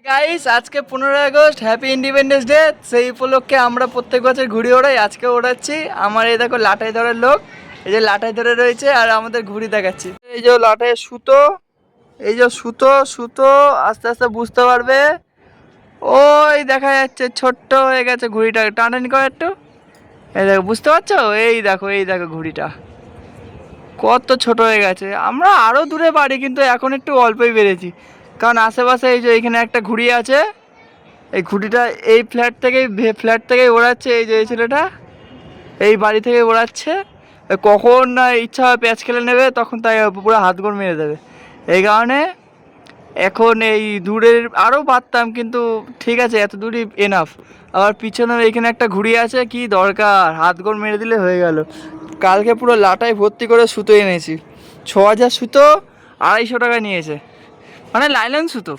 Guys, আজকে 15 August, happy independence day. সেই উপলক্ষে আমরা প্রত্যেক বছর ঘুড়ি ওড়াই, আজকে ওড়াচ্ছি। আমার এই দেখো লাটাই ধরার লোক, এই যে লাটাই ধরে রয়েছে আর আমাদের ঘুড়ি দেখাচ্ছি। এই যে লাটাই সুতো, এই যে সুতো সুতো আস্তে আস্তে বুঝতে পারবে। ওই দেখা যাচ্ছে ছোট্ট হয়ে গেছে ঘুড়িটা, টানাটানি করে একটু। এই দেখো, বুঝতে পারছো? এই দেখো ঘুড়িটা কত ছোট হয়ে গেছে। আমরা আরো দূরে পারি, কিন্তু এখন একটু অল্পই বেড়েছি, কারণ আশেপাশে এই যে এখানে একটা ঘুড়ি আছে। এই ঘুড়িটা এই ফ্ল্যাট থেকেই ওড়াচ্ছে এই যে এই ছেলেটা, এই বাড়ি থেকে ওড়াচ্ছে। কখন না ইচ্ছা হয় প্যাচ খেলে নেবে, তখন তাই পুরো হাতগড় মেরে দেবে। এই কারণে এখন এই দূরের আরও পারতাম, কিন্তু ঠিক আছে, এত দূরই এনাফ। আবার পিছনে এখানে একটা ঘুড়ি আছে, কি দরকার, হাতগড় মেরে দিলে হয়ে গেল। কালকে পুরো লাটাই ভর্তি করে সুতো এনেছি, 6,000 সুতো, 250 টাকা নিয়েছে, মানে লাইলন সুতো।